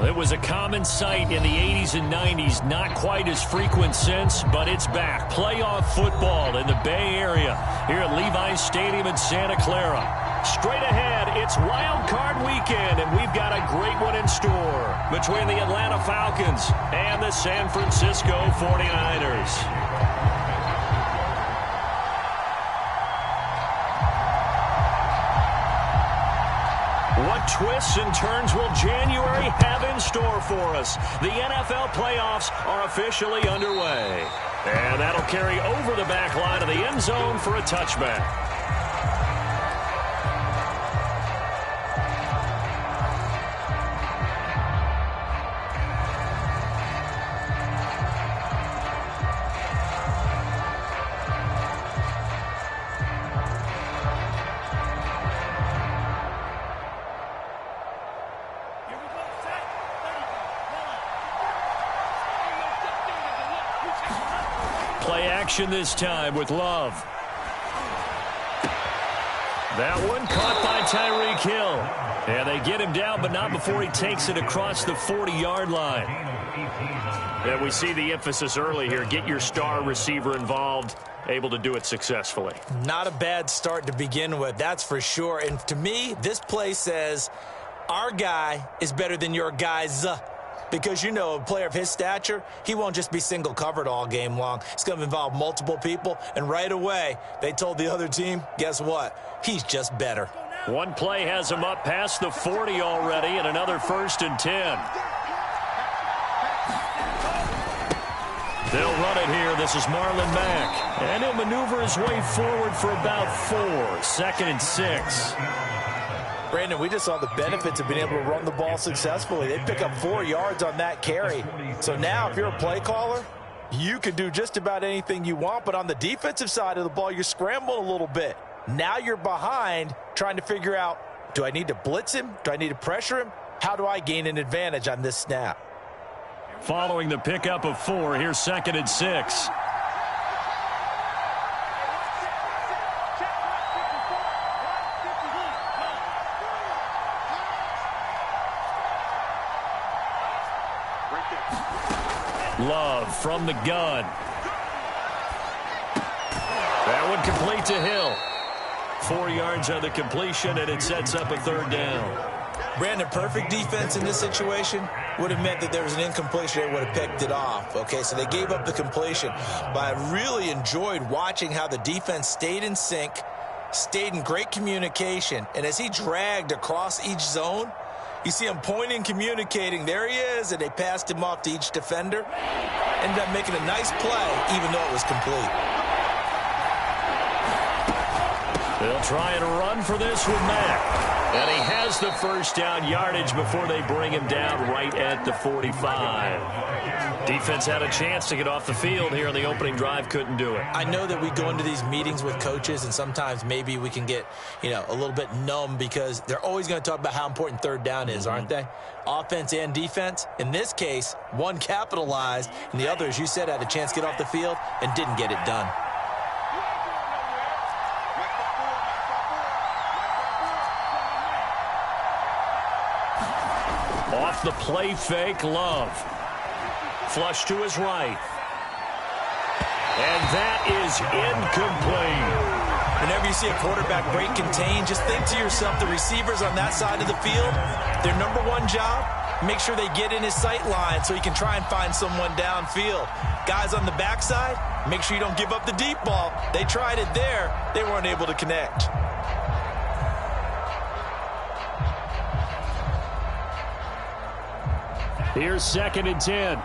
It was a common sight in the 80s and 90s, not quite as frequent since, but it's back. Playoff football in the Bay Area here at Levi's Stadium in Santa Clara. Straight ahead, it's Wild Card Weekend, and we've got a great one in store between the Atlanta Falcons and the San Francisco 49ers. What twists and turns will January have in store for us? The NFL playoffs are officially underway. And that'll carry over the back line of the end zone for a touchback. Play action this time with Love. That one caught by Tyreek Hill. And they get him down, but not before he takes it across the 40-yard line. And we see the emphasis early here. Get your star receiver involved, able to do it successfully. Not a bad start to begin with, that's for sure. And to me, this play says our guy is better than your guys. Because, you know, a player of his stature, he won't just be single covered all game long. It's going to involve multiple people. And right away, they told the other team, guess what? He's just better. One play has him up past the 40 already, and another 1st and 10. They'll run it here. This is Marlon Mack. And he'll maneuver his way forward for about 4. 2nd and 6. Brandon, we just saw the benefits of being able to run the ball successfully. They pick up 4 yards on that carry. So now if you're a play caller, you can do just about anything you want. But on the defensive side of the ball, you're scrambling a little bit. Now you're behind trying to figure out, do I need to blitz him? Do I need to pressure him? How do I gain an advantage on this snap? Following the pickup of 4, here's 2nd and 6. Love from the gun. That one complete to Hill. 4 yards on the completion, and it sets up a 3rd down. Brandon, perfect defense in this situation would have meant that there was an incompletion. They would have picked it off. Okay, so they gave up the completion. But I really enjoyed watching how the defense stayed in sync, stayed in great communication, and as he dragged across each zone, you see him pointing, communicating. There he is, and they passed him off to each defender. Ended up making a nice play, even though it was complete. They'll try and run for this with Mack. And he has the 1st down yardage before they bring him down right at the 45. Defense had a chance to get off the field here in the opening drive, couldn't do it. I know that we go into these meetings with coaches, and sometimes maybe we can get, a little bit numb because they're always going to talk about how important 3rd down is, aren't they? Offense and defense. In this case, one capitalized, and the other, as you said, had a chance to get off the field and didn't get it done. Off the play fake, Love. Flush to his right. And that is incomplete. Whenever you see a quarterback break contain, just think to yourself, the receivers on that side of the field, their number one job, make sure they get in his sight line so he can try and find someone downfield. Guys on the backside, make sure you don't give up the deep ball. They tried it there. They weren't able to connect. Here's 2nd and 10.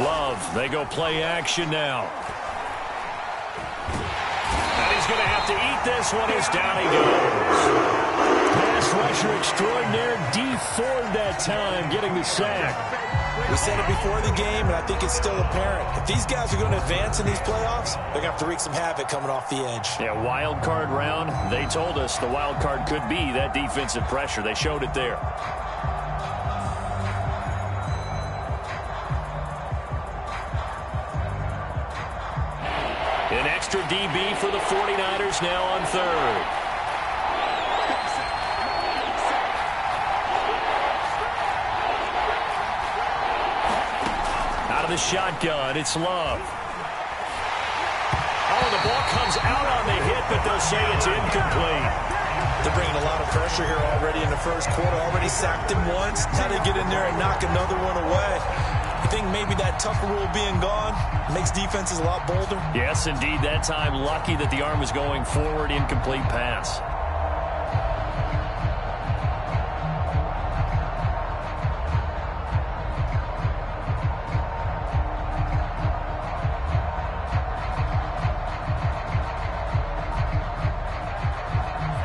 Love, they go play action now. And he's going to have to eat this one as down he goes. Pass rusher extraordinaire, D4 that time, getting the sack. We said it before the game, and I think it's still apparent. If these guys are going to advance in these playoffs, they're going to have to wreak some havoc coming off the edge. Yeah, wild card round. They told us the wild card could be that defensive pressure. They showed it there. An extra extra DB for the 49ers now on third. Out of the shotgun, it's Love. Oh, the ball comes out on the hit, but they'll say it's incomplete. They're bringing a lot of pressure here already in the first quarter. Already sacked him once. Now they get in there and knock another one away. I think maybe that tougher rule being gone makes defenses a lot bolder. Yes, indeed. That time, lucky that the arm was going forward. Incomplete pass.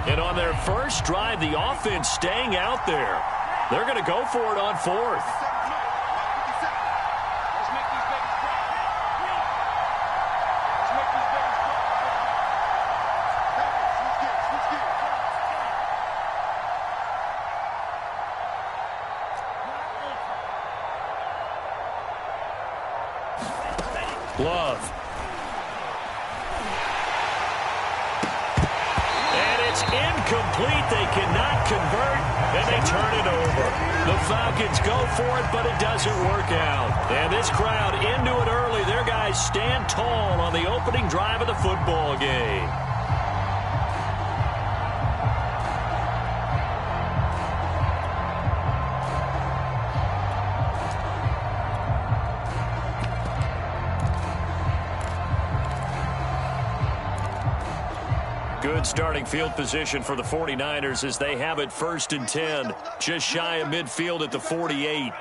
And on their first drive, the offense staying out there. They're going to go for it on fourth. Love. Incomplete. They cannot convert, and they turn it over. The Falcons go for it, but it doesn't work out. And this crowd into it early. Their guys stand tall on the opening drive of the football game. Good starting field position for the 49ers as they have it 1st and 10. Just shy of midfield at the 48.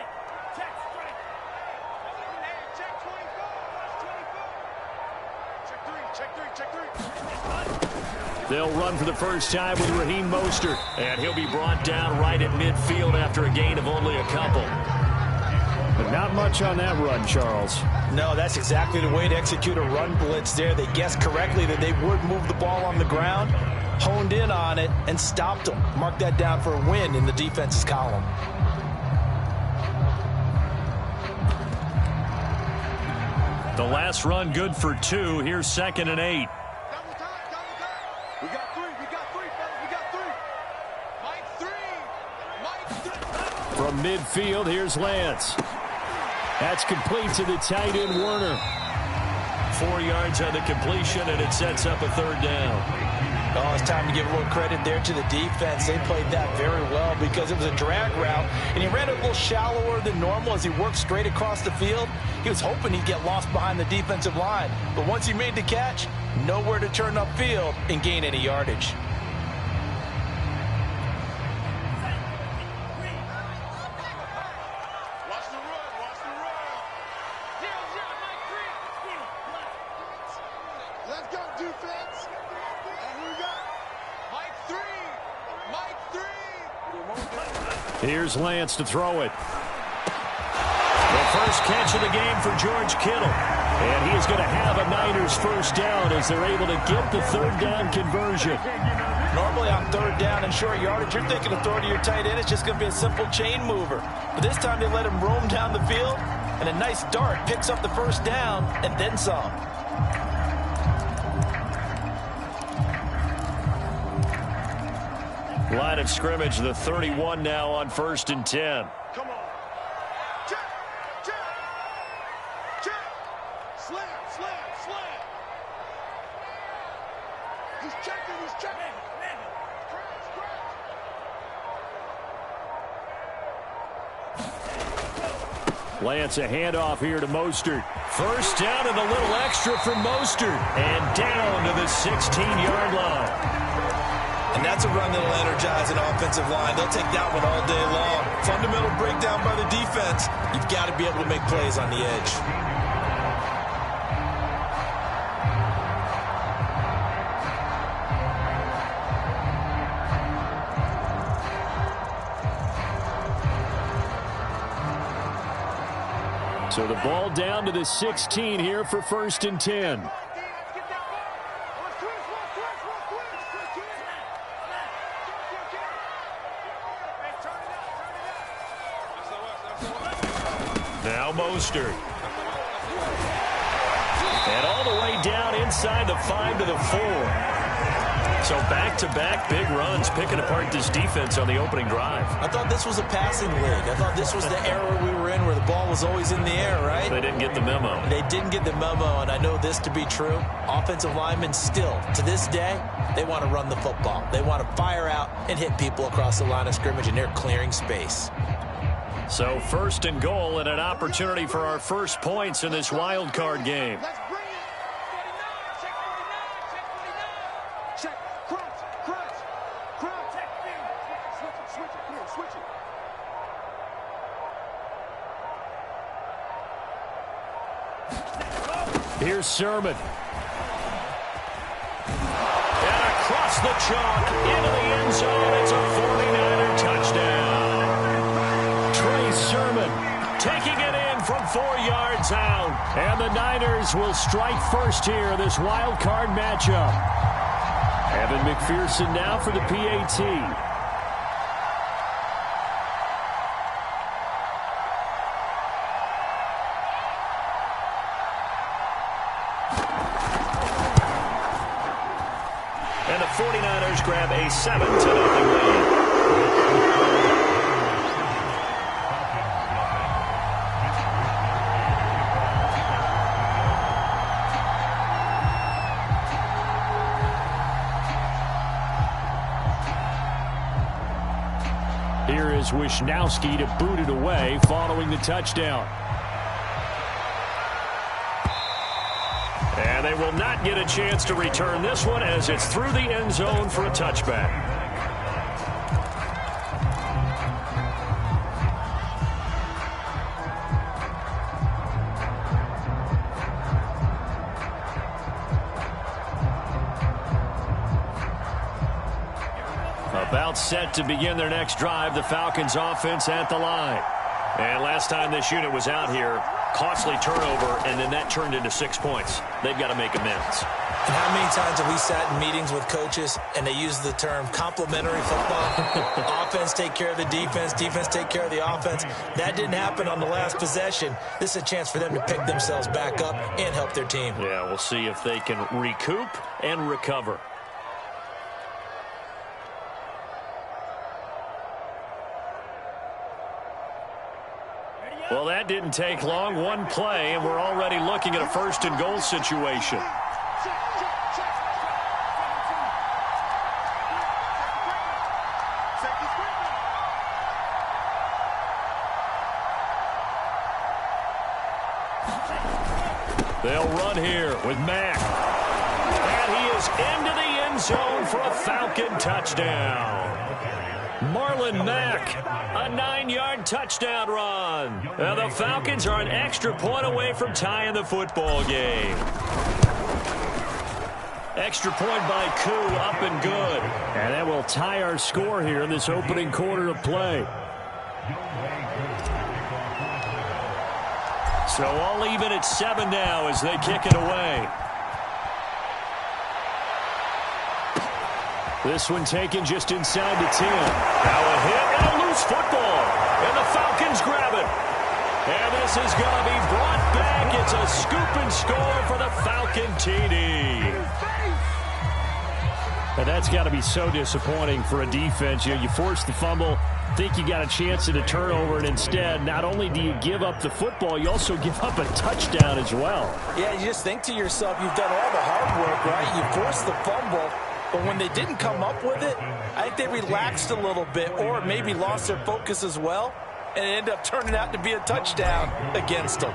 They'll run for the first time with Raheem Mostert. And he'll be brought down right at midfield after a gain of only a couple. But not much on that run, Charles. No, that's exactly the way to execute a run blitz there. They guessed correctly that they would move the ball on the ground, honed in on it, and stopped them. Mark that down for a win in the defense's column. The last run good for 2. Here's 2nd and 8. We got 3. We got 3, fellas. We got 3. Mike 3. From midfield, here's Lance. That's complete to the tight end, Werner. 4 yards on the completion, and it sets up a 3rd down. Oh, it's time to give a little credit there to the defense. They played that very well because it was a drag route, and he ran it a little shallower than normal as he worked straight across the field. He was hoping he'd get lost behind the defensive line, but once he made the catch, nowhere to turn upfield and gain any yardage. Here's Lance to throw it. The first catch of the game for George Kittle. And he is going to have a Niners first down as they're able to get the 3rd down conversion. Normally on 3rd down and short yardage, you're thinking of throwing to your tight end. It's just going to be a simple chain mover. But this time they let him roam down the field, and a nice dart picks up the first down and then some. Line of scrimmage, the 31 now on 1st and 10. Come on. Check. Check. Check. Slam. Slam. Slam. He's checking. He's checking. Lance, a handoff here to Mostert. First down and a little extra from Mostert. And down to the 16-yard line. And that's a run that'll energize an offensive line. They'll take that one all day long. Fundamental breakdown by the defense. You've got to be able to make plays on the edge. So the ball down to the 16 here for 1st and 10. Now Mostert. And all the way down inside the 5 to the 4. So back-to-back big runs picking apart this defense on the opening drive. I thought this was a passing league. I thought this was the era we were in where the ball was always in the air, right? They didn't get the memo. They didn't get the memo, and I know this to be true. Offensive linemen still, to this day, they want to run the football. They want to fire out and hit people across the line of scrimmage, and they're clearing space. So 1st and goal and an opportunity for our first points in this wild card game. Let's bring it. 49, check 49, check 49. Check. Crunch, crunch, crunch. Switch it, switch it. Come here, switch it. Here's Sermon. And across the chalk into the end zone. It's a 49er touchdown. Sermon taking it in from 4 yards out. And the Niners will strike first here in this wild card matchup. Evan McPherson now for the PAT. And the 49ers grab a 7-0 lead. Here is Wisnowski to boot it away following the touchdown. And they will not get a chance to return this one as it's through the end zone for a touchback. About set to begin their next drive, the Falcons offense at the line. And last time this unit was out here, costly turnover, and then that turned into 6 points. They've got to make amends. And how many times have we sat in meetings with coaches and they use the term complementary football? Offense take care of the defense, defense take care of the offense. That didn't happen on the last possession. This is a chance for them to pick themselves back up and help their team. Yeah, we'll see if they can recoup and recover. Well, that didn't take long. One play, and we're already looking at a 1st and goal situation. They'll run here with Mack. And he is into the end zone for a Falcon touchdown. Marlon Mack, a 9-yard touchdown run. And the Falcons are an extra point away from tying the football game. Extra point by Koo, up and good. And that will tie our score here in this opening quarter of play. So all even at 7 now as they kick it away. This one taken just inside the 10. Now a hit and a loose football. And the Falcons grab it. And this is going to be brought back. It's a scoop and score for the Falcon TD. And that's got to be so disappointing for a defense. You force the fumble, think you got a chance at a turnover, and instead, not only do you give up the football, you also give up a touchdown as well. Yeah, you just think to yourself, you've done all the hard work, right? You forced the fumble. But when they didn't come up with it, I think they relaxed a little bit or maybe lost their focus as well, and it ended up turning out to be a touchdown against them.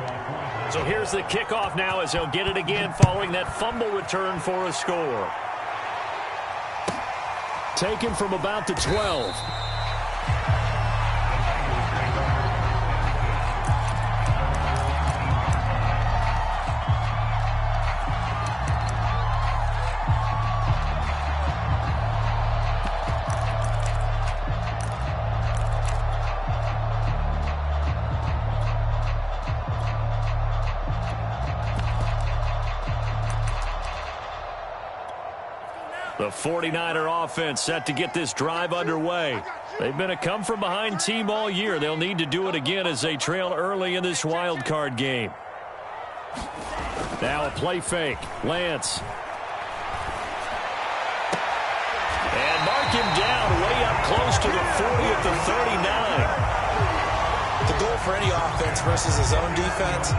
So here's the kickoff now as they'll get it again following that fumble return for a score. Taken from about the 12. The 49er offense set to get this drive underway. They've been a come-from-behind team all year. They'll need to do it again as they trail early in this wild card game. Now a play fake. Lance. And mark him down way up close to the 40 at the 39. The goal for any offense versus his own defense,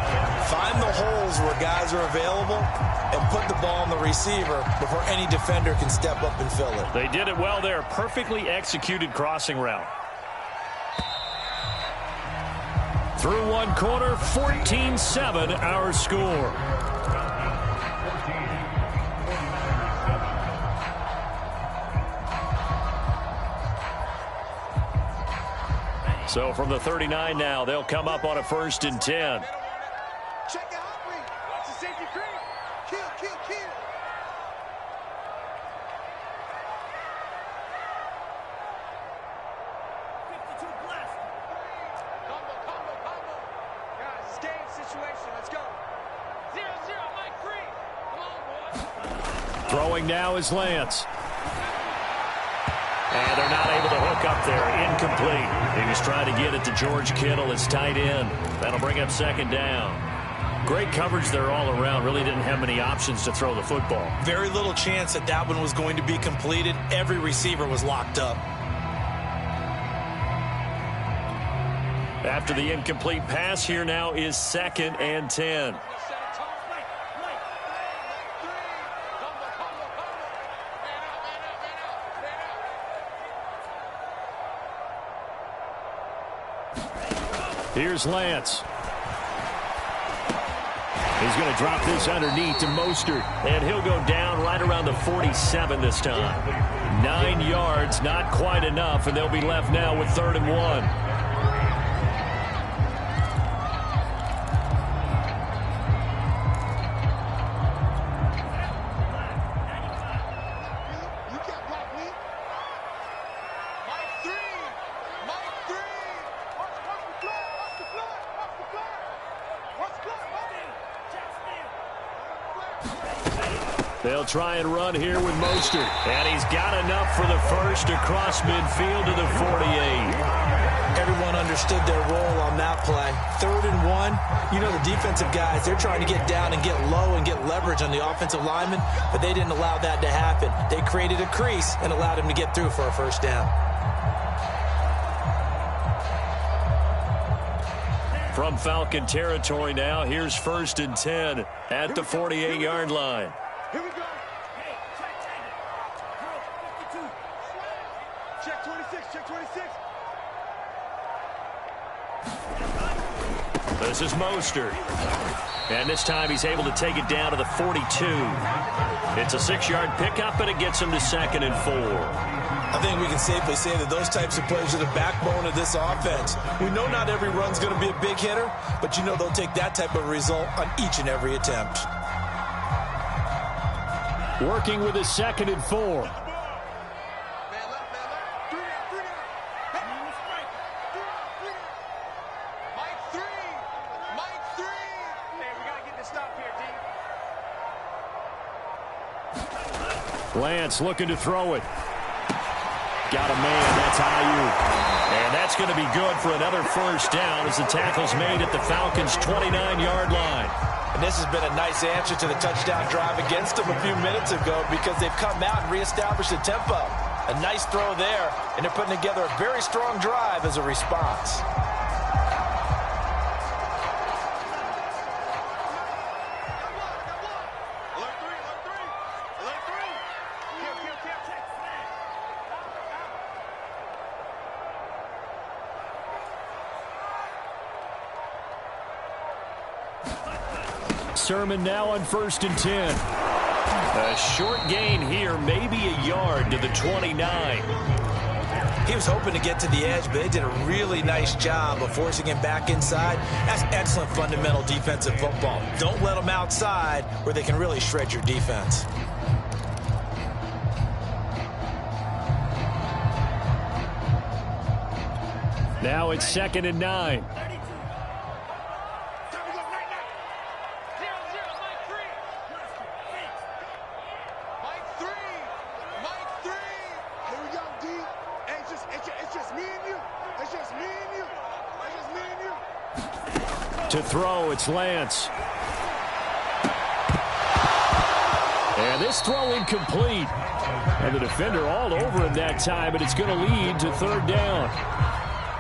find the holes where guys are available and put the ball on the receiver before any defender can step up and fill it. They did it well there. Perfectly executed crossing route. Through one quarter, 14-7 our score. So from the 39 now, they'll come up on a 1st and 10. Check the hot read. Watch the safety green. Kill, kill, kill. Combo. Guys, it's game situation. Let's go. 0-0, Mike Green. Come on, boy. Throwing now is Lance. And they're not able to hook up there. Incomplete. He was trying to get it to George Kittle, his tight end. That'll bring up 2nd down. Great coverage there all around. Really didn't have many options to throw the football. Very little chance that that one was going to be completed. Every receiver was locked up. After the incomplete pass, here now is 2nd and 10. Here's Lance. He's going to drop this underneath to Mostert. And he'll go down right around the 47 this time. 9 yards, not quite enough, and they'll be left now with 3rd and 1. They'll try and run here with Mostert. And he's got enough for the first across midfield to the 48. Everyone understood their role on that play. 3rd and 1. You know, the defensive guys, they're trying to get down and get low and get leverage on the offensive lineman, but they didn't allow that to happen. They created a crease and allowed him to get through for a 1st down. From Falcon territory now, here's 1st and 10 at the 48-yard line. Here we go. Hey, check 52. Check 26. This is Mostert. And this time he's able to take it down to the 42. It's a 6-yard pickup, and it gets him to 2nd and 4. I think we can safely say that those types of plays are the backbone of this offense. We know not every run's going to be a big hitter, but you know they'll take that type of result on each and every attempt. Working with a 2nd and 4. Lance looking to throw it. Got a man. That's Ayuk. And that's going to be good for another 1st down as the tackle's made at the Falcons' 29-yard line. And this has been a nice answer to the touchdown drive against them a few minutes ago because they've come out and reestablished the tempo. A nice throw there, and they're putting together a very strong drive as a response. Sermon now on 1st and 10. A short gain here, maybe a yard to the 29. He was hoping to get to the edge, but they did a really nice job of forcing him back inside. That's excellent fundamental defensive football. Don't let them outside where they can really shred your defense. Now it's 2nd and 9. It's just me and you. To throw, it's Lance. And this throw incomplete. And the defender all over him that time, and it's going to lead to third down.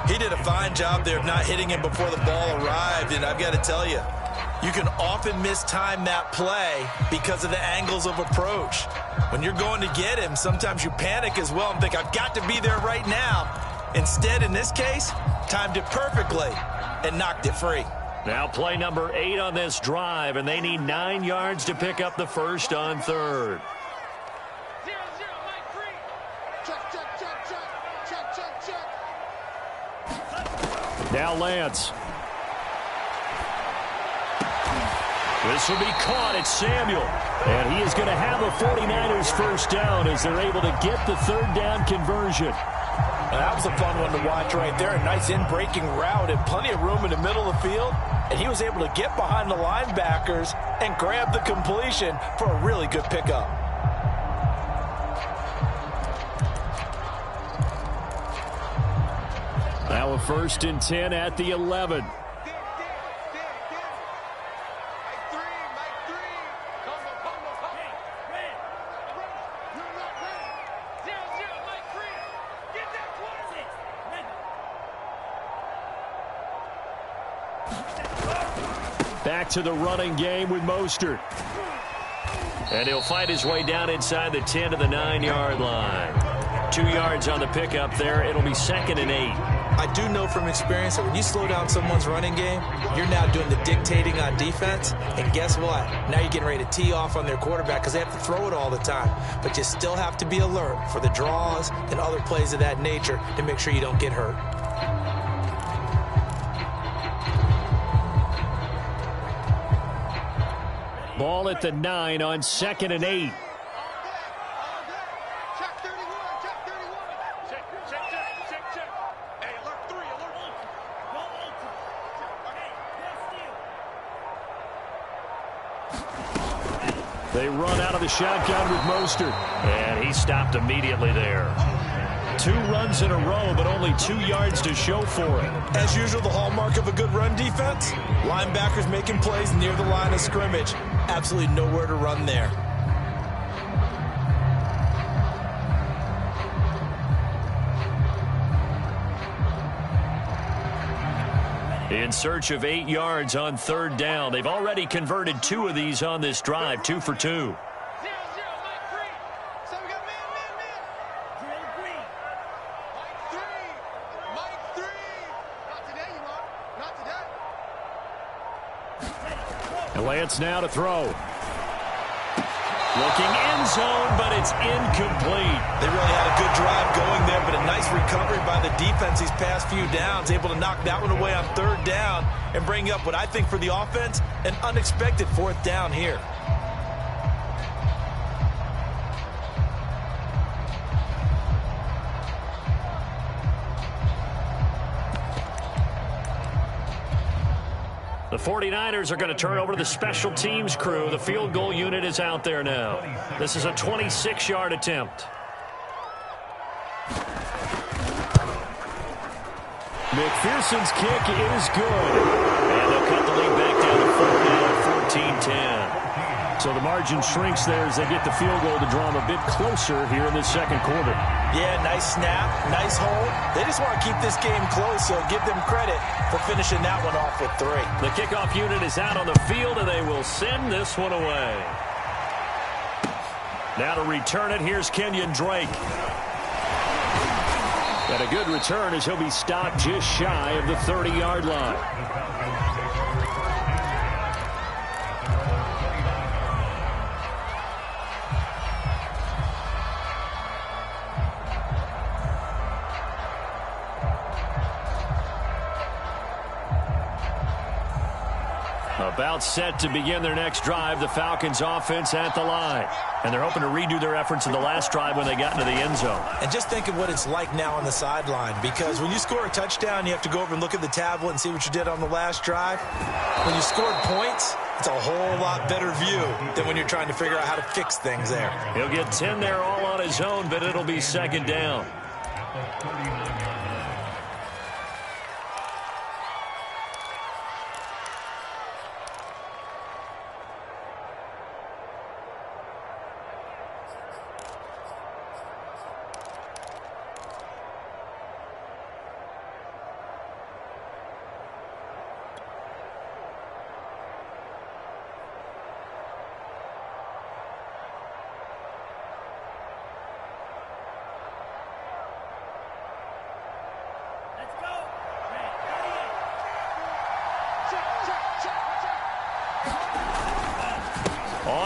He did a fine job there of not hitting him before the ball arrived, and I've got to tell you, you can often mistime that play because of the angles of approach. When you're going to get him, sometimes you panic as well and think, I've got to be there right now. Instead, in this case, timed it perfectly and knocked it free. Now play number 8 on this drive, and they need 9 yards to pick up the first on third. 0-0, Mike Free. Check, check, check, check. Check, check, check. Now Lance. This will be caught. It's Samuel. And he is going to have a 49ers first down as they're able to get the third down conversion. And that was a fun one to watch right there. A nice in-breaking route and plenty of room in the middle of the field. And he was able to get behind the linebackers and grab the completion for a really good pickup. Now a 1st and 10 at the 11. Back to the running game with Mostert. And he'll fight his way down inside the 10 to the 9-yard line. 2 yards on the pickup there. It'll be 2nd and 8. I do know from experience that when you slow down someone's running game, you're now doing the dictating on defense. And guess what? Now you're getting ready to tee off on their quarterback because they have to throw it all the time. But you still have to be alert for the draws and other plays of that nature to make sure you don't get hurt. Ball at the 9 on 2nd and 8. Check 31, check 31. Check, check, check, check, check. Hey, alert 3, alert 3. They run out of the shotgun with Mostert. And he stopped immediately there. 2 runs in a row, but only 2 yards to show for it. As usual, the hallmark of a good run defense, linebackers making plays near the line of scrimmage. Absolutely nowhere to run there. In search of 8 yards on third down. They've already converted 2 of these on this drive, 2 for 2. 0-0, Mike Free. So we got man. Drill Green. Mike 3. Not today, you are. Not today. And Lance now to throw. Looking end zone, but it's incomplete. They really had a good drive going there, but a nice recovery by the defense these past few downs, able to knock that one away on third down and bring up what I think for the offense, an unexpected 4th down here. The 49ers are going to turn over to the special teams crew. The field goal unit is out there now. This is a 26-yard attempt. McPherson's kick is good. And they'll cut the lead back down to 4 now at 14-10. So the margin shrinks there as they get the field goal to draw them a bit closer here in the second quarter. Yeah, nice snap, nice hold. They just want to keep this game close, so give them credit for finishing that one off with 3. The kickoff unit is out on the field, and they will send this one away. Now to return it, here's Kenyon Drake. And a good return as he'll be stopped just shy of the 30-yard line. About set to begin their next drive, the Falcons offense at the line. And they're hoping to redo their efforts in the last drive when they got into the end zone. And just think of what it's like now on the sideline, because when you score a touchdown, you have to go over and look at the tablet and see what you did on the last drive. When you scored points, it's a whole lot better view than when you're trying to figure out how to fix things there. He'll get 10 there all on his own, but it'll be 2nd down.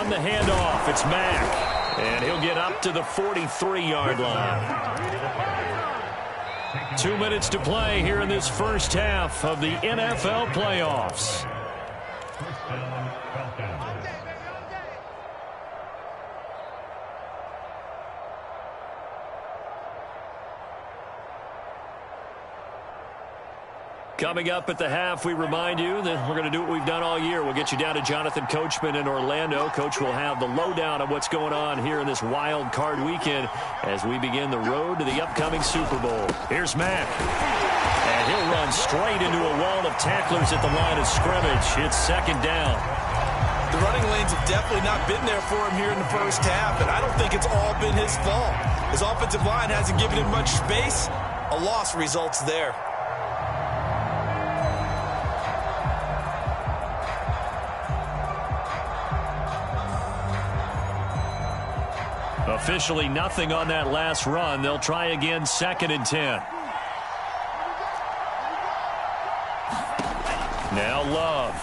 on the handoff. It's Mack. And he'll get up to the 43-yard line. 2 minutes to play here in this first half of the NFL playoffs. Coming up at the half, we remind you that we're going to do what we've done all year. We'll get you down to Jonathan Coachman in Orlando. Coach will have the lowdown of what's going on here in this wild card weekend as we begin the road to the upcoming Super Bowl. Here's Mack. And he'll run straight into a wall of tacklers at the line of scrimmage. It's second down. The running lanes have definitely not been there for him here in the first half, and I don't think it's all been his fault. His offensive line hasn't given him much space. A loss results there. Officially nothing on that last run. They'll try again, second and 10. Now Love.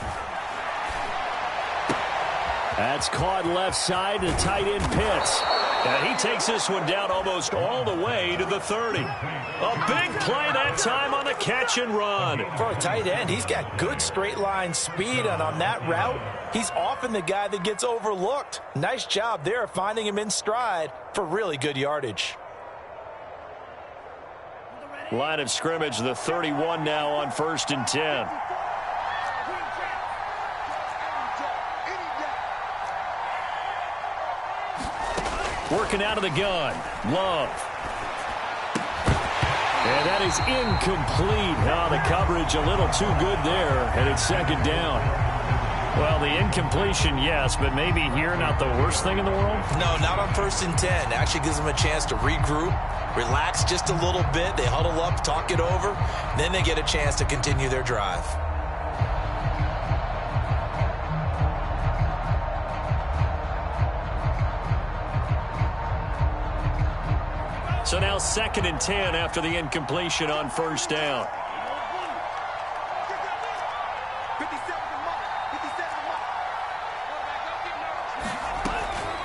That's caught left side to tight end Pitts. And he takes this one down almost all the way to the 30. A big play that time on the catch and run. For a tight end, he's got good straight line speed, and on that route, he's often the guy that gets overlooked. Nice job there finding him in stride for really good yardage. Line of scrimmage, the 31 now on first and 10. Working out of the gun. Love. And that is incomplete. Oh, the coverage a little too good there, and it's second down. Well, the incompletion, yes, but maybe here not the worst thing in the world? No, not on first and 10. Actually gives them a chance to regroup, relax just a little bit. They huddle up, talk it over, then they get a chance to continue their drive. So now second and 10 after the incompletion on first down.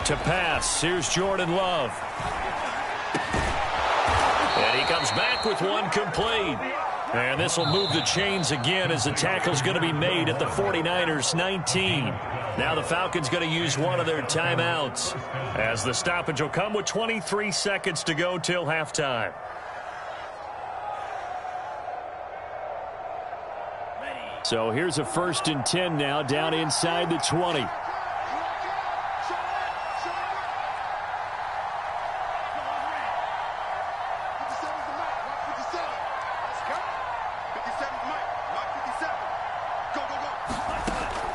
To pass, here's Jordan Love. And he comes back with one complete. And this will move the chains again as the tackle's going to be made at the 49ers 19. Now the Falcons going to use one of their timeouts as the stoppage will come with 23 seconds to go till halftime. So here's a first and 10 now down inside the 20.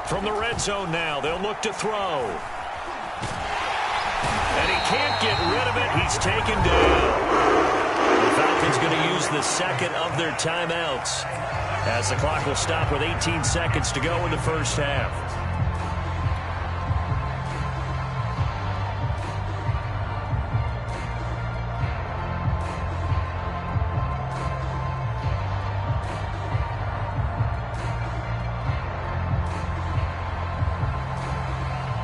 From the red zone now, they'll look to throw. And he can't get rid of it. He's taken down. The Falcons going to use the second of their timeouts as the clock will stop with 18 seconds to go in the first half.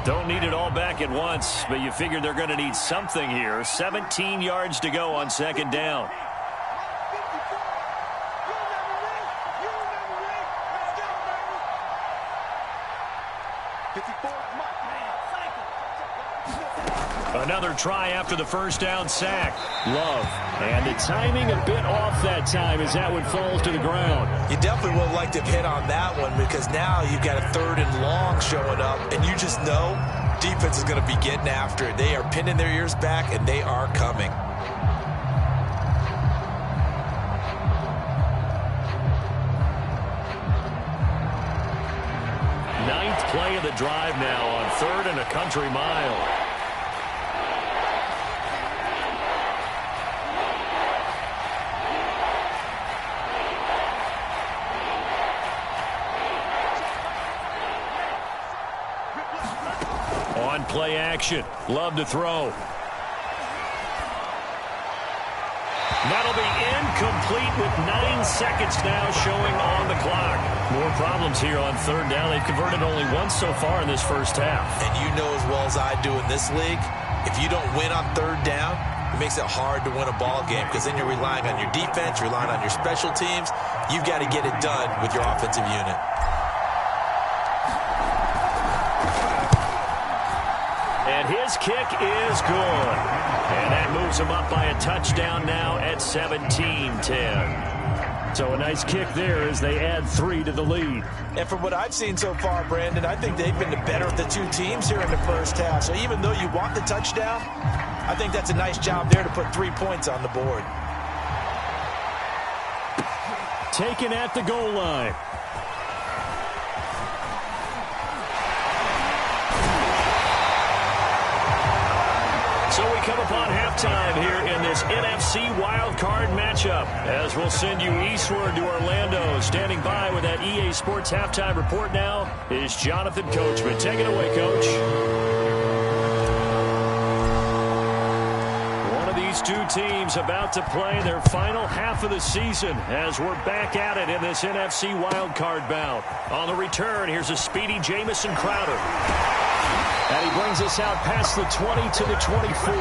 Don't need it all back at once, but you figure they're going to need something here. 17 yards to go on second down. Another try after the first down sack. Love. And the timing a bit off that time as that one falls to the ground. You definitely would like to hit on that one because now you've got a third and long showing up, and you just know defense is going to be getting after it. They are pinning their ears back, and they are coming. Ninth play of the drive now on third and a country mile. On play action. Love to throw. That'll be incomplete with 9 seconds now showing on the clock. More problems here on third down. They've converted only once so far in this first half. And you know as well as I do in this league, if you don't win on third down, it makes it hard to win a ball game because then you're relying on your defense, you're relying on your special teams. You've got to get it done with your offensive unit. And his kick is good. And that moves him up by a touchdown now at 17-10. So a nice kick there as they add 3 to the lead. And from what I've seen so far, Brandon, I think they've been the better of the two teams here in the first half. So even though you want the touchdown, I think that's a nice job there to put 3 points on the board. Taken at the goal line. So we come upon halftime here in this NFC wildcard matchup as we'll send you eastward to Orlando. Standing by with that EA Sports halftime report now is Jonathan Coachman. Take it away, Coach. One of these two teams about to play their final half of the season as we're back at it in this NFC wildcard bout. On the return, here's a speedy Jamison Crowder. And he brings us out past the 20 to the 24.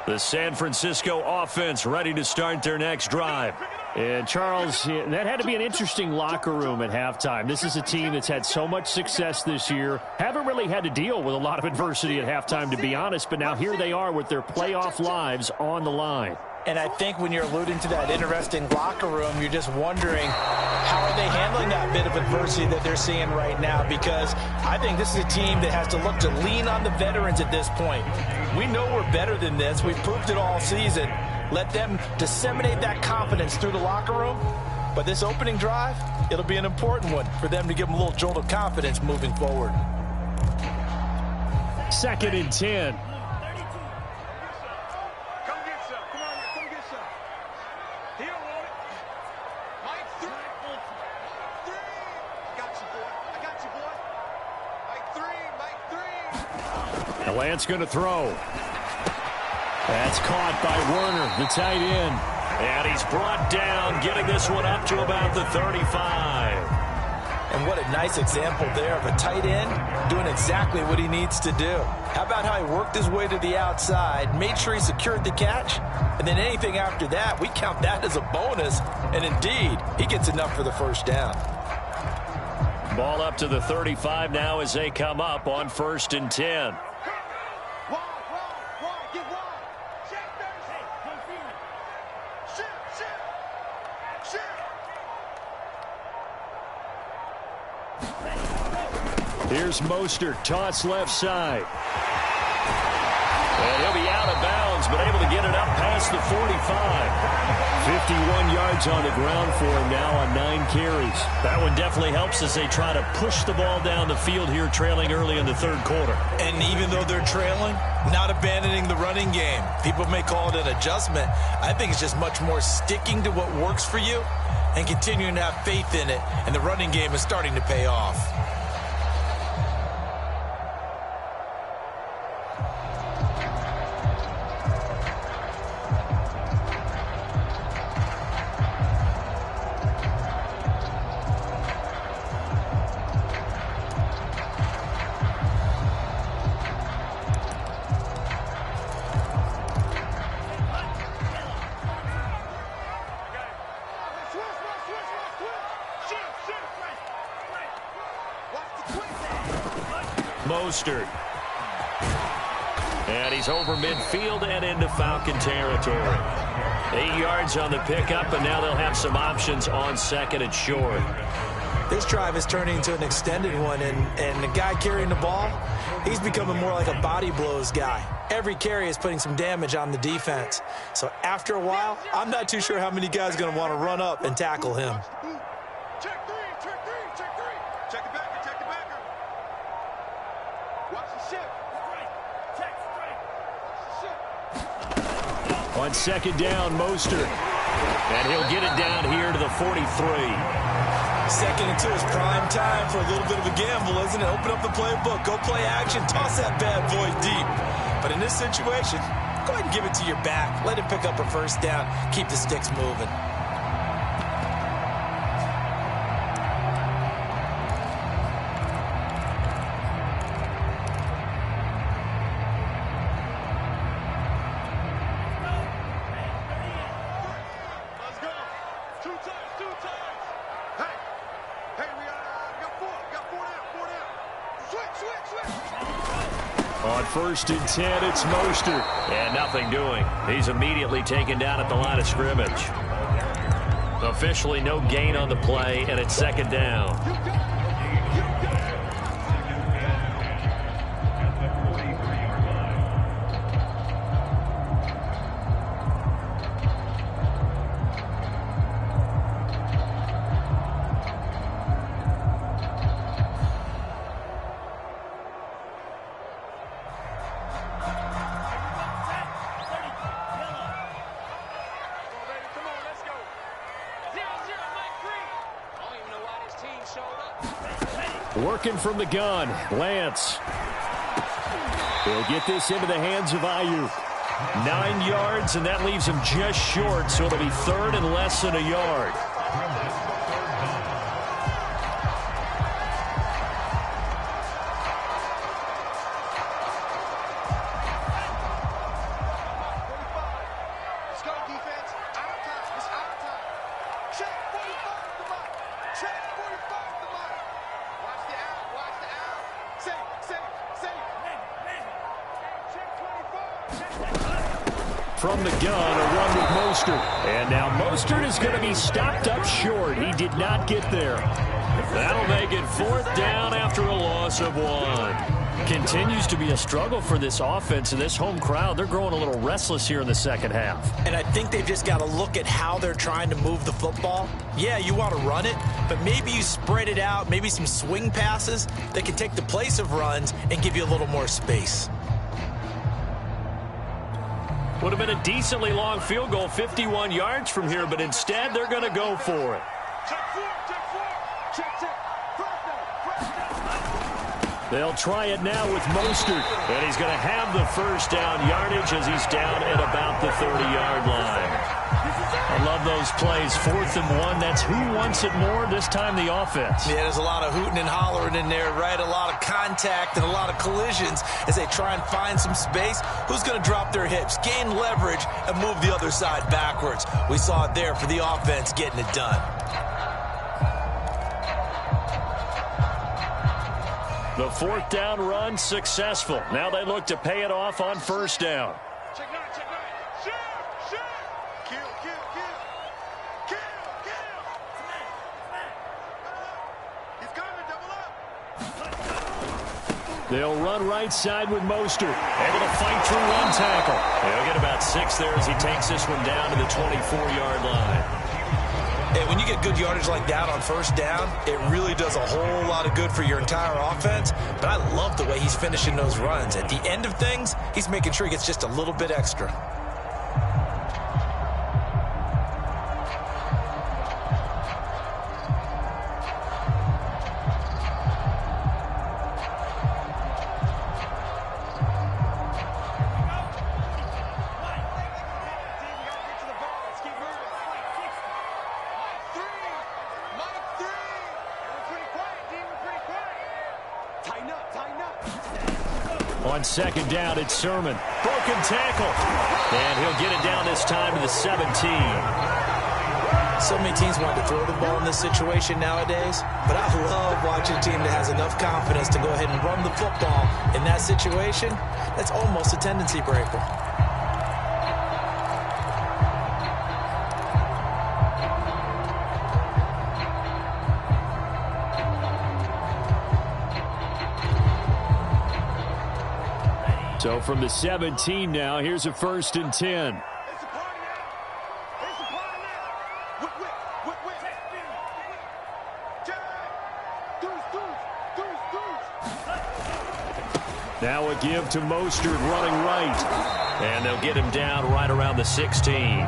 The San Francisco offense ready to start their next drive. And, Charles, that had to be an interesting locker room at halftime. This is a team that's had so much success this year. Haven't really had to deal with a lot of adversity at halftime, to be honest. But now here they are with their playoff lives on the line. And I think when you're alluding to that interesting locker room, you're just wondering how are they handling that bit of adversity that they're seeing right now, because I think this is a team that has to look to lean on the veterans at this point. We know we're better than this. We've proved it all season. Let them disseminate that confidence through the locker room. But this opening drive, it'll be an important one for them to give them a little jolt of confidence moving forward. 2nd and 10. Lance going to throw. That's caught by Werner, the tight end. And he's brought down, getting this one up to about the 35. And what a nice example there of a tight end doing exactly what he needs to do. How about how he worked his way to the outside, made sure he secured the catch, and then anything after that, we count that as a bonus. And indeed, he gets enough for the first down. Ball up to the 35 now as they come up on 1st and 10. Here's Mostert, toss left side. And he'll be out of bounds, but able to get it up past the 45. 51 yards on the ground for him now on 9 carries. That one definitely helps as they try to push the ball down the field here, trailing early in the 3rd quarter. And even though they're trailing, not abandoning the running game. People may call it an adjustment. I think it's just much more sticking to what works for you and continuing to have faith in it. And the running game is starting to pay off. Mostert. And he's over midfield and into Falcon territory. 8 yards on the pickup, and now they'll have some options on 2nd and short. This drive is turning into an extended one, and the guy carrying the ball, he's becoming more like a body blows guy. Every carry is putting some damage on the defense. So after a while, I'm not too sure how many guys are going to want to run up and tackle him. Check three, check three, check three. Check the backer, check the backer. Watch the shift. On second down, Mostert. And he'll get it down here to the 43. Second into his prime time for a little bit of a gamble, isn't it? Open up the playbook, go play action, toss that bad boy deep. But in this situation, go ahead and give it to your back. Let him pick up a first down. Keep the sticks moving. On 1st and 10, it's Mostert. And nothing doing. He's immediately taken down at the line of scrimmage. Officially no gain on the play, and it's second down. Working from the gun, Lance. He'll get this into the hands of Ayuk. 9 yards, and that leaves him just short, so it'll be third and less than a yard. From the gun, a run with Mostert. And now Mostert is going to be stopped up short. He did not get there. That'll make it 4th down after a loss of 1. Continues to be a struggle for this offense and this home crowd. They're growing a little restless here in the second half. And I think they've just got to look at how they're trying to move the football. Yeah, you want to run it, but maybe you spread it out, maybe some swing passes that can take the place of runs and give you a little more space. Would have been a decently long field goal, 51 yards from here, but instead they're going to go for it. They'll try it now with Mostert. And he's going to have the first down yardage as he's down at about the 30-yard line. I love those plays. 4th and 1. That's who wants it more, this time the offense. Yeah, there's a lot of hooting and hollering in there, right? A lot of contact and a lot of collisions as they try and find some space. Who's going to drop their hips, gain leverage, and move the other side backwards? We saw it there for the offense getting it done. The 4th down run successful. Now they look to pay it off on 1st down. Check 9, check 9. Shoot! Kill! He's coming, double up! They'll run right side with Mostert. Able to fight through one tackle. He'll get about 6 there as he takes this one down to the 24-yard line. And when you get good yardage like that on 1st down, it really does a whole lot of good for your entire offense. But I love the way he's finishing those runs. At the end of things, he's making sure he gets just a little bit extra. On 2nd down, it's Sermon. Broken tackle. And he'll get it down this time to the 17. So many teams want to throw the ball in this situation nowadays, but I love watching a team that has enough confidence to go ahead and run the football in that situation. That's almost a tendency breaker. So from the 17 now, here's a 1st and 10. Now a give to Mostert running right. And they'll get him down right around the 16.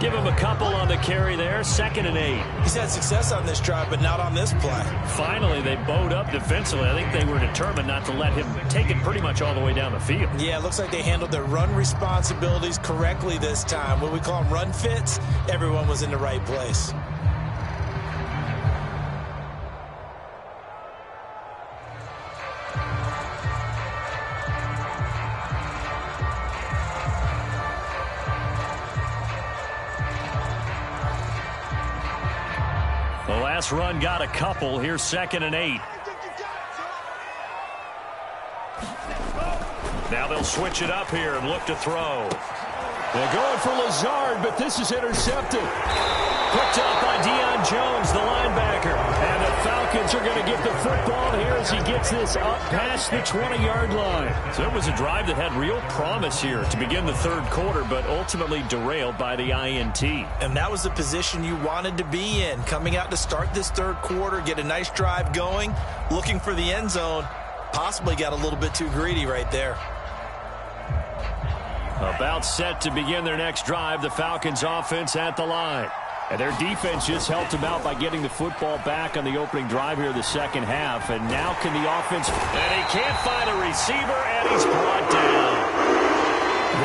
Give him a couple on the carry there. 2nd and 8. He's had success on this drive, but not on this play. Finally, they bowed up defensively. I think they were determined not to let him take it pretty much all the way down the field. Yeah, it looks like they handled their run responsibilities correctly this time. What we call them run fits, everyone was in the right place. The last run got a couple. Here's 2nd and 8. Now they'll switch it up here and look to throw. They're going for Lazard, but this is intercepted. Picked up by Deion Jones, the linebacker. And the Falcons are going to get the football here as he gets this up past the 20-yard line. So it was a drive that had real promise here to begin the 3rd quarter, but ultimately derailed by the INT. And that was the position you wanted to be in. Coming out to start this 3rd quarter, get a nice drive going, looking for the end zone. Possibly got a little bit too greedy right there. About set to begin their next drive, the Falcons offense at the line. And their defense just helped them out by getting the football back on the opening drive here the 2nd half. And now can the offense... And he can't find a receiver, and he's brought down.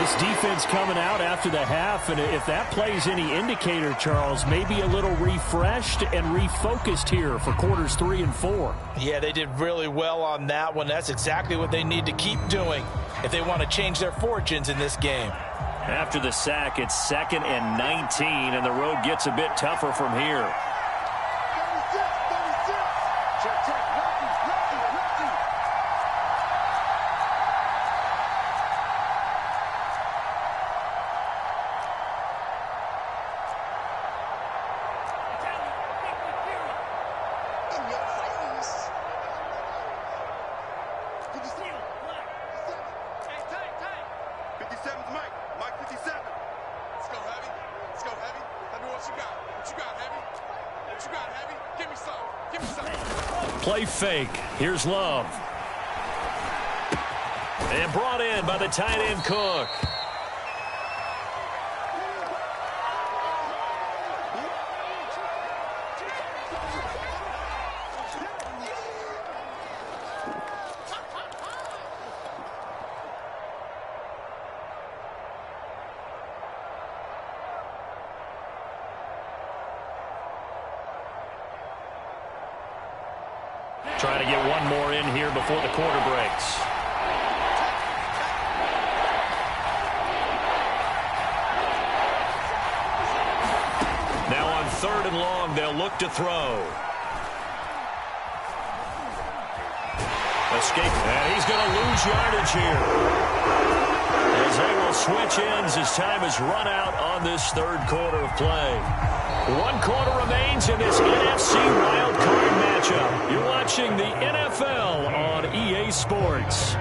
This defense coming out after the half, and if that plays any indicator, Charles, maybe a little refreshed and refocused here for quarters 3 and 4. Yeah, they did really well on that one. That's exactly what they need to keep doing if they want to change their fortunes in this game. After the sack, it's 2nd and 19, and the road gets a bit tougher from here. 36, 36. Check, lefty. In your face. 57. Hey, tight. 57's Mike. Mike 57. Let's go, Heavy. Let's go, Heavy. Tell me what you got. What you got, Heavy? What you got, Heavy? Give me some. Give me some. Play fake. Here's Love. And brought in by the tight end Cook. Trying to get one more in here before the quarter breaks. Now on 3rd and long, they'll look to throw. Escape, and he's going to lose yardage here. As they will switch ends as time is run out on this 3rd quarter of play. 1 quarter remains in this NFC Wild Card matchup. You're watching the NFL on EA Sports.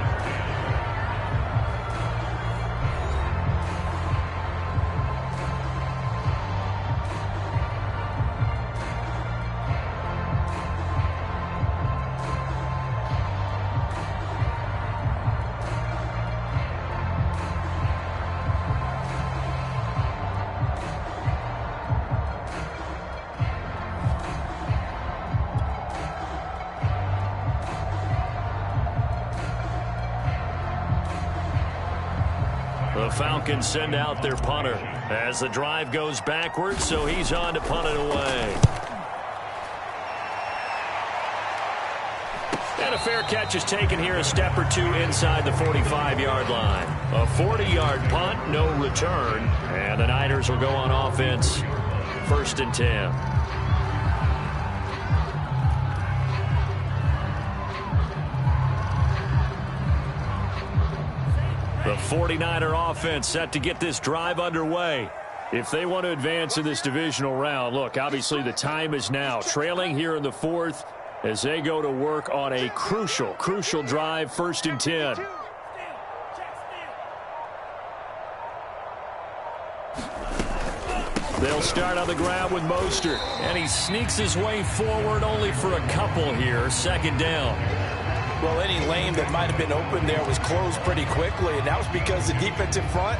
The Falcons send out their punter as the drive goes backwards, so he's on to punt it away. And a fair catch is taken here, a step or two inside the 45-yard line. A 40-yard punt, no return, and the Niners will go on offense, 1st and 10. The 49er offense set to get this drive underway. If they want to advance in this divisional round, look, obviously the time is now. Trailing here in the 4th as they go to work on a crucial drive, 1st and 10. They'll start on the ground with Mostert, and he sneaks his way forward only for a couple here, 2nd down. Well, any lane that might have been open there was closed pretty quickly, and that was because the defensive front,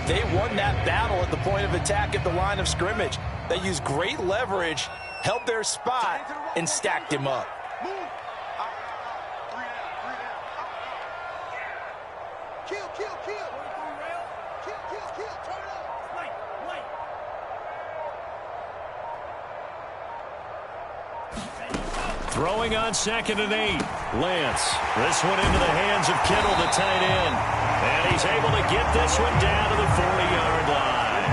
they won that battle at the point of attack at the line of scrimmage. They used great leverage, held their spot, and stacked him up. Throwing on 2nd and 8. Lance. This one into the hands of Kittle, the tight end. And he's able to get this one down to the 40-yard line.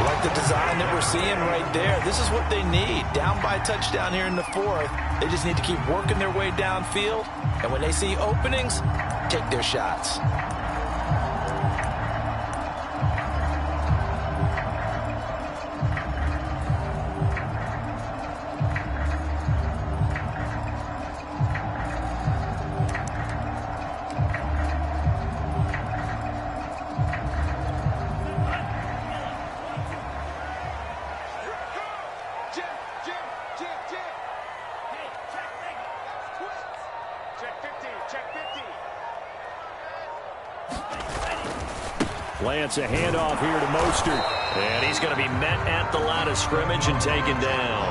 Like the design that we're seeing right there. This is what they need. Down by a touchdown here in the 4th. They just need to keep working their way downfield. And when they see openings, take their shots. Lance, a handoff here to Mostert. And he's going to be met at the line of scrimmage and taken down.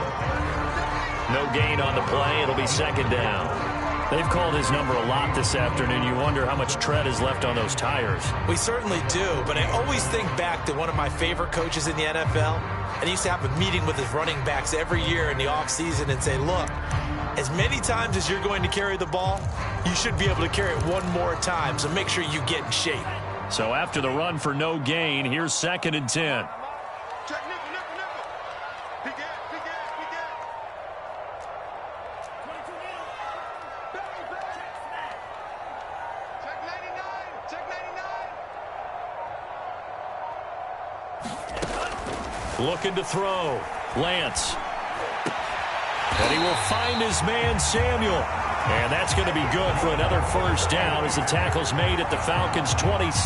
No gain on the play. It'll be 2nd down. They've called his number a lot this afternoon. You wonder how much tread is left on those tires. We certainly do, but I always think back to one of my favorite coaches in the NFL. And he used to have a meeting with his running backs every year in the offseason and say, look, as many times as you're going to carry the ball, you should be able to carry it one more time, so make sure you get in shape. So after the run for no gain, here's 2nd and 10. Looking to throw. Lance. And he will find his man, Samuel. And that's going to be good for another 1st down as the tackle's made at the Falcons' 26.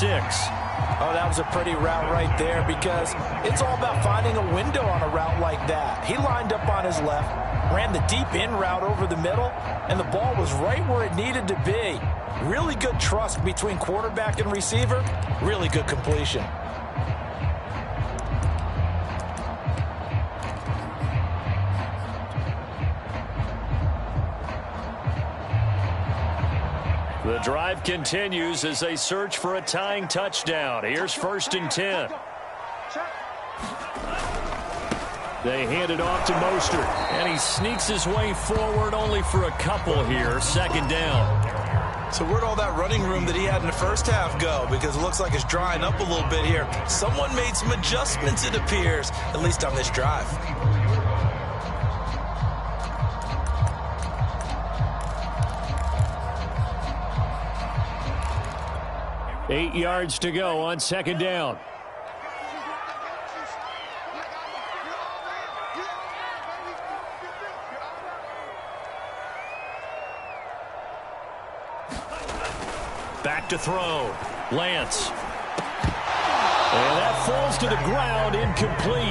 Oh, that was a pretty route right there because it's all about finding a window on a route like that. He lined up on his left, ran the deep in route over the middle, and the ball was right where it needed to be. Really good trust between quarterback and receiver. Really good completion. The drive continues as they search for a tying touchdown. Here's 1st and 10. They hand it off to Mostert, and he sneaks his way forward only for a couple here. 2nd down. So where'd all that running room that he had in the first half go? Because it looks like it's drying up a little bit here. Someone made some adjustments, it appears, at least on this drive. Eight yards to go on 2nd down. Back to throw. Lance. And that falls to the ground, incomplete.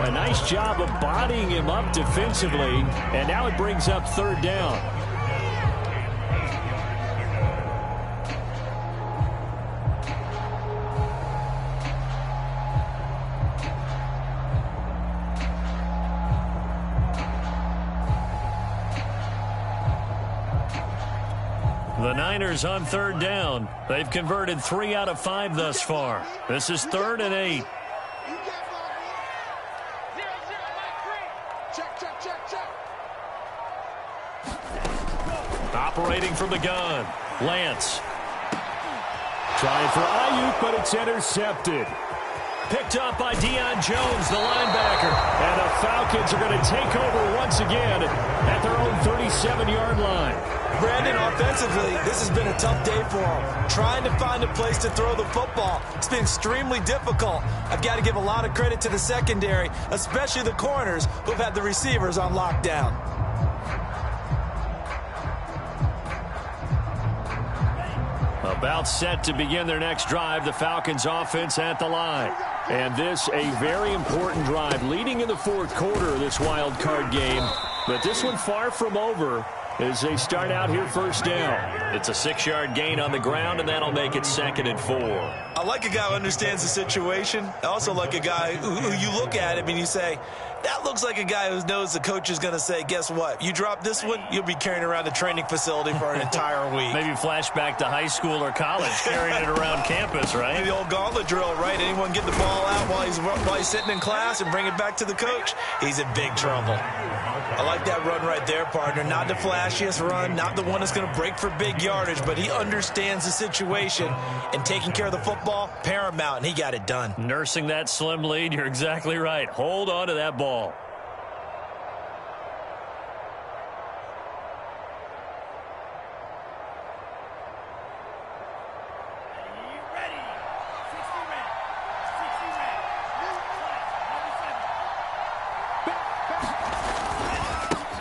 A nice job of bodying him up defensively, and now it brings up 3rd down. The Niners on 3rd down. They've converted 3 out of 5 thus far. This is 3rd and 8. Operating from the gun. Lance. Trying for Ayuk, but it's intercepted. Picked up by Deion Jones, the linebacker. And the Falcons are going to take over once again at their own 37-yard line. Brandon, offensively, this has been a tough day for him. Trying to find a place to throw the football. It's been extremely difficult. I've got to give a lot of credit to the secondary, especially the corners who've had the receivers on lockdown. About set to begin their next drive, the Falcons offense at the line. And this a very important drive leading in the 4th quarter of this wild card game. But this one far from over as they start out here first down. It's a 6-yard gain on the ground, and that'll make it 2nd and 4. I like a guy who understands the situation. I also like a guy who you look at him and you say, that looks like a guy who knows the coach is going to say, guess what? You drop this one, you'll be carrying around the training facility for an entire week. Maybe flashback to high school or college, carrying it around campus, right? The old gauntlet drill, right? Anyone get the ball out while he's sitting in class and bring it back to the coach? He's in big trouble. I like that run right there, partner. Not the flashiest run, not the one that's going to break for big yardage, but he understands the situation, and taking care of the football, paramount, and he got it done. Nursing that slim lead, you're exactly right. Hold on to that ball.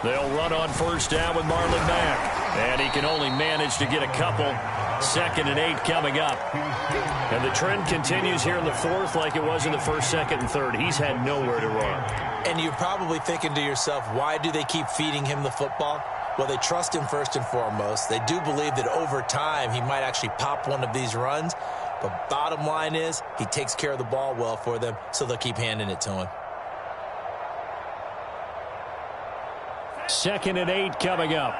They'll run on first down with Marlon Mack. And he can only manage to get a couple. 2nd and 8 coming up. And the trend continues here in the 4th like it was in the 1st, 2nd, and 3rd. He's had nowhere to run. And you're probably thinking to yourself, why do they keep feeding him the football? Well, they trust him first and foremost. They do believe that over time he might actually pop one of these runs. But bottom line is he takes care of the ball well for them, so they'll keep handing it to him. 2nd and 8 coming up.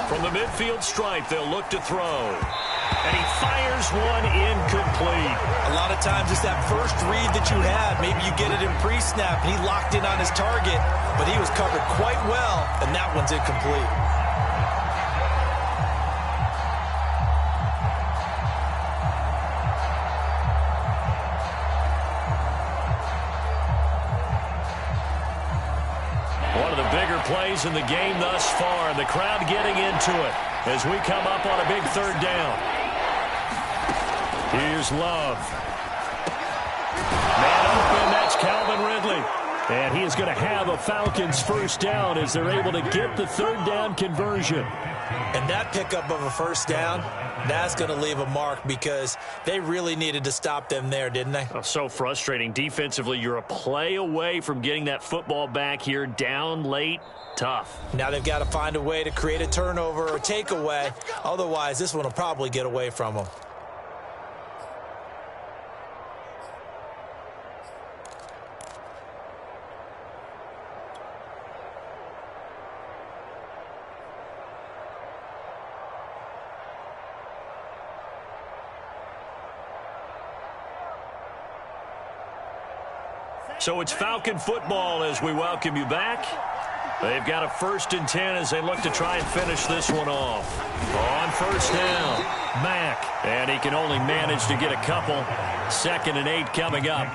From the midfield stripe, they'll look to throw. And he fires one incomplete. A lot of times it's that first read that you have. Maybe you get it in pre-snap, and he locked in on his target, but he was covered quite well, and that one's incomplete. Plays in the game thus far, and the crowd getting into it as we come up on a big 3rd down. Here's Love. Man open, that's Calvin Ridley. And he is going to have a Falcons first down as they're able to get the 3rd down conversion. And that pickup of a first down, that's going to leave a mark because they really needed to stop them there, didn't they? Oh, so frustrating. Defensively, you're a play away from getting that football back here, down late. Tough. Now they've got to find a way to create a turnover or takeaway. Otherwise, this one will probably get away from them. So it's Falcon football as we welcome you back. They've got a 1st and 10 as they look to try and finish this one off. On first down, Mack. And he can only manage to get a couple. 2nd and 8 coming up.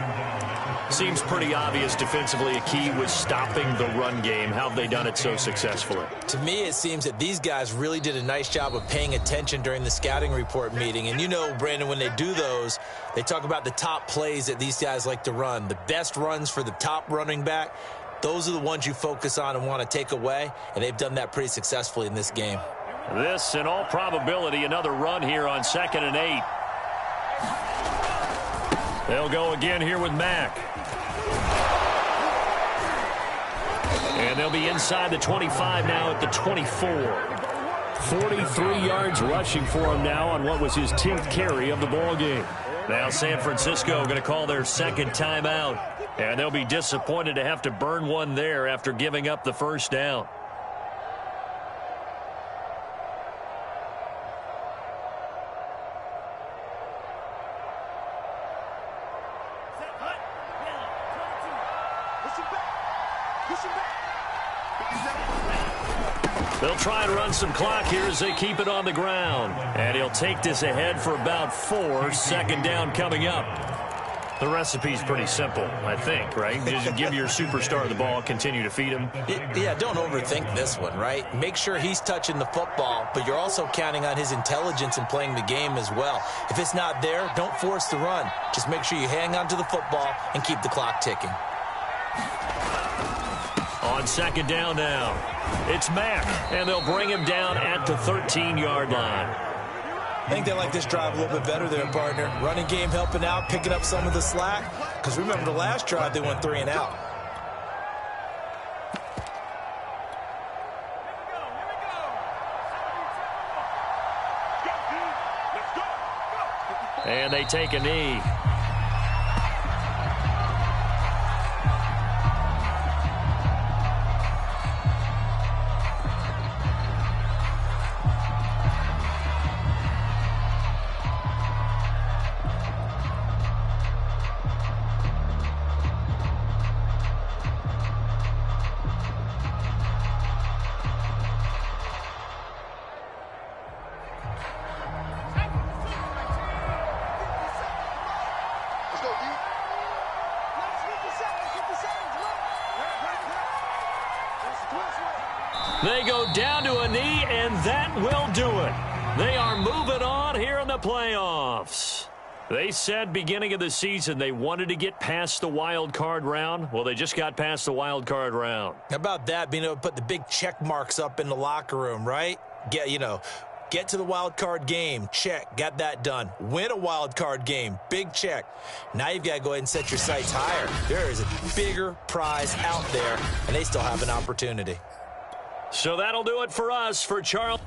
Seems pretty obvious defensively a key was stopping the run game. How have they done it so successfully? To me, it seems that these guys really did a nice job of paying attention during the scouting report meeting. And you know, Brandon, when they do those, they talk about the top plays that these guys like to run. The best runs for the top running back. Those are the ones you focus on and want to take away, and they've done that pretty successfully in this game. This, in all probability, another run here on 2nd and 8. They'll go again here with Mack. And they'll be inside the 25 now at the 24. 43 yards rushing for him now on what was his 10th carry of the ball game. Now San Francisco going to call their 2nd timeout. And they'll be disappointed to have to burn one there after giving up the first down. They'll try and run some clock here as they keep it on the ground. And he'll take this ahead for about 4. 2nd down coming up. The recipe's pretty simple, I think, right? Just give your superstar the ball, continue to feed him. Yeah, don't overthink this one, right? Make sure he's touching the football, but you're also counting on his intelligence in playing the game as well. If it's not there, don't force the run. Just make sure you hang on to the football and keep the clock ticking. On 2nd down now, it's Mack, and they'll bring him down at the 13-yard line. I think they like this drive a little bit better there, partner. Running game helping out, picking up some of the slack. Because remember the last drive, they went 3 and out. And they take a knee. They go down to a knee, and that will do it. They are moving on here in the playoffs. They said beginning of the season they wanted to get past the wild card round. Well, they just got past the wild card round. How about that, being able to put the big check marks up in the locker room, right? Get to the wild card game, check, got that done. Win a wild card game, big check. Now you've got to go ahead and set your sights higher. There is a bigger prize out there, and they still have an opportunity. So that'll do it for us. For Charles.